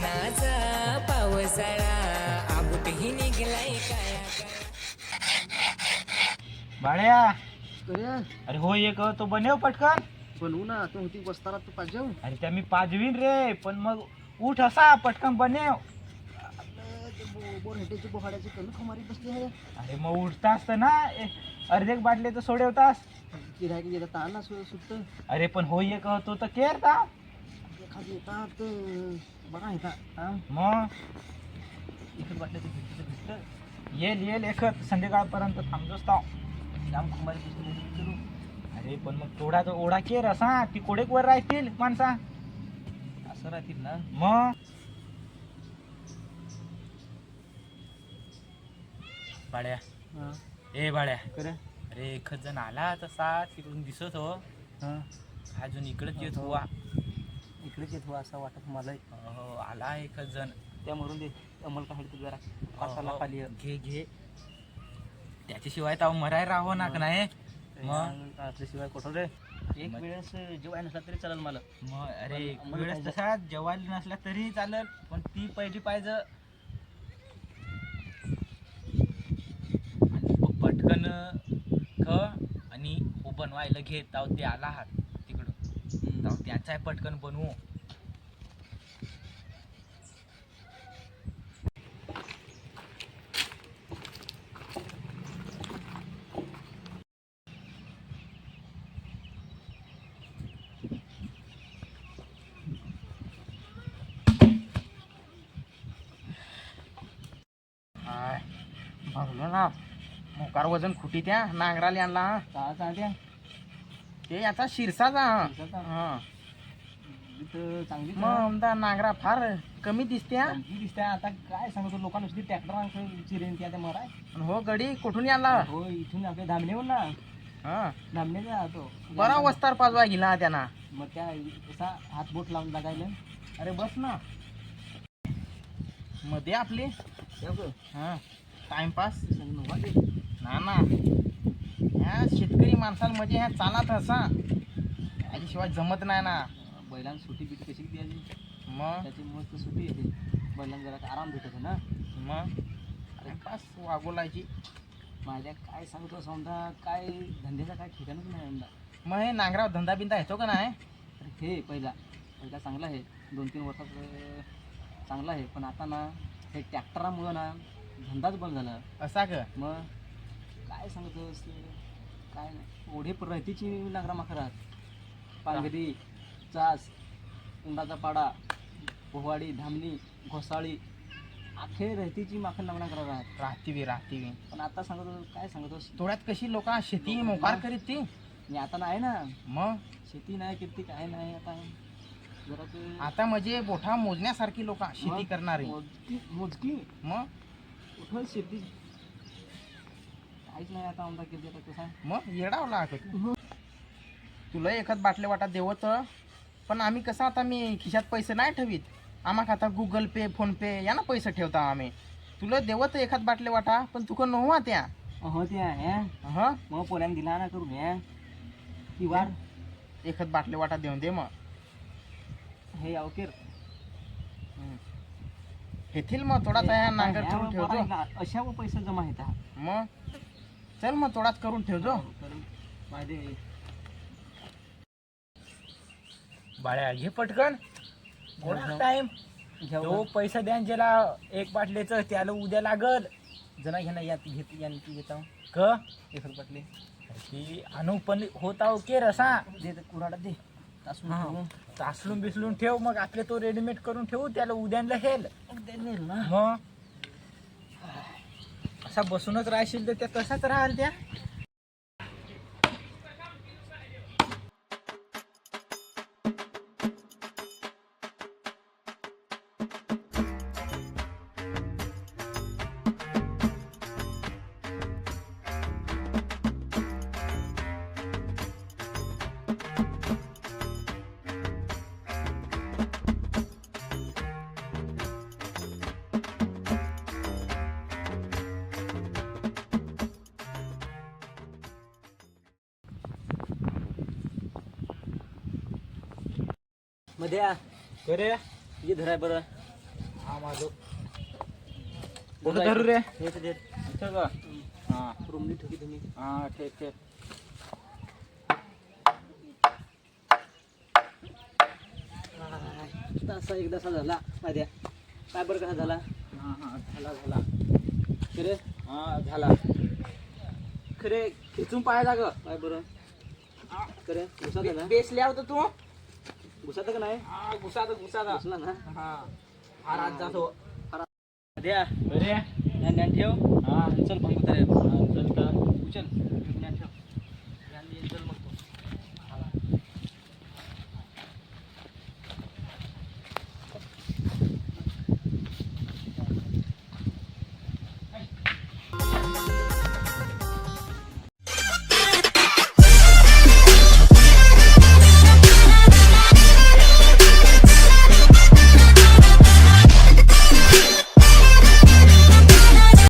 उन्हाचा पावसाळा आबूटही निघलाय काया बाळ्या, अरे अरे हो एक तो बनव पटकन. बनवू ना तू होती बसताना तू पाहिजे अरे त्या मी पाजवीन रे, पण मग उठ असा पटकन बनव. बोर हेटेची बोहाड्याची कमी खमारी बसली आहे अरे मग उठतास तर ना, अर्धेक बाटले तर सोडवतास. गिरायक येतात ताना सुटत अरे पण हो एक तो तर केर ता एखादी येतात बघा येतात हा मग इकडे वाटलं ते भेटतं येईल एकच संध्याकाळपर्यंत थांबतोच ताव. जाम खमारी बसली करू अरे पण मग थोडा तो ओढा केर असा ती कोडेक वर राहतील माणसा. असं राहतील ना मग बाळ्या, हा ए बाळ्या, करे अरे एकच जण आला तसा तिकडून दिसत हो, हा अजून इकडेच येत हुआ. इकडेच येत हो असं वाटत मला हो आला एकच जण. त्या मरून दे अमल का हडतो जरा पासाला हो, खाली घे घे, त्याच्याशिवाय ताव मराय राहावं ना का नाही. मग शिवाय कुठं रे एक वेळेस जेव्हा नसला तरी चालेल मला मग अरे पण आम्हाला वेळेस पाहिजे. तसा जेवायला नसला तरी चालेल, पण ती पहिली पाहिजे. आणि पटकन ख आणि हो बनवायला घे ताव ते आला हात तिकडून ताव त्याचा आहे पटकन बनवू. हाय भरलं ना मोकार वजन खुटी त्या नांगराला आणला हा त्या ते याचा शिरसाचा हा चांगली मग आमदा नांगरा फार कमी दिसते हा. दिसते आता काय सांगतो लोकांना नुसती ट्रॅक्टर चिरेन त्या मराय हो गडी कुठून आणला हो इथून आपल्या धामणीवर ना हा धामणीचा तो बरा वस्तार पाजवा गेला त्यांना मग त्या कसा हात बोट लावून लागायला अरे बस ना मध्ये आपली हा टाइमपास ना ना ह्या शेतकरी माणसांमध्ये ह्या चालात असा त्याच्याशिवाय जमत नाही ना. बैलांना सुट्टी बिटी कशी द्यायची मग त्याची मस्त सुट्टी येते बैलांना जरा आराम भेटत ना मग टाइमपास वागोलायची माझ्या काय सांगतो समजा काय धंद्याचा काय ठिकाणच नाही यंदा. मग हे नांगराव धंदा बिंदा येतो का नाही अरे हे पहिला चांगला आहे 2-3 वर्षात चांगला आहे पण आता ना हे ट्रॅक्टरामुळं ना धंदाच बंद झाला असा का मग काय सांगतोस काय नाही ओढे रतीची नांगरा माखरात पांगरी चास उंडाचा पाडा पोवाडी धामणी घोसाळी अखेर रतीची माखन नांगरा करत राहती पण आता सांगतो काय सांगतोस थोड्यात कशी लोक शेती मोकार करीत ती मी आता नाही ना मग शेती नाही किती काय नाही आता जरा ते आता म्हणजे मोठा मोजण्यासारखी लोक शेती करणारी मोजकी मग कुठं शेती काहीच नाही आता आमदा किती आता कसं मग येडावला तुला एखाद बाटले वाटा देवत पण आम्ही कसं आता मी खिशात पैसे नाही ठेवीत आम्हाला आता गुगल पे फोन पे या ना पैसे ठेवता आम्ही तुला देवत एखाद बाटले वाटा पण तुका नव्हा त्या हो त्या हा मग पोल्याने दिला ना करून या ती वार एखाद बाटले वाटा देऊन दे मग हे अवकेर येथील मग थोडासा ह्या नांगर करून ठेवतो अशा पैसे जमा येतात मग चल मग थोडाच करून ठेवतो माझे बाळ्या घे पटकन टाइम तो पैसा द्या ज्याला एक बाटलेचं त्याला उद्या लागल जना घेणं यात घेत यांची घेता क एखाद बाटले ती आणू पण होता ओके रसा दे कुराडा दे तासलून बिसलून ठेव मग आपले तो रेडीमेड करून ठेवू त्याला उद्याला हेल ना मग असा बसूनच राहशील तर त्या तसाच राहाल त्या मध्ये करे ये धराय बरं हा माझं कुठं धरू रे इथं का हा रूमनी ठेवली तुम्ही हा ठीक ठीक तसा एकदासा झाला माझ्या काय बरं कसा झाला हा हा झाला खरे हा झाला खरे खेचून पाहायला ग काय बरं खरे घुसा झाला बेसले होतं तू घुसात का नाही हा घुसादा घुसला ना हा हा रात जातो द्या अरे ज्ञान ठेव हा चल मग उतर चल तर उचल ज्ञान ठेव ज्ञान चल मग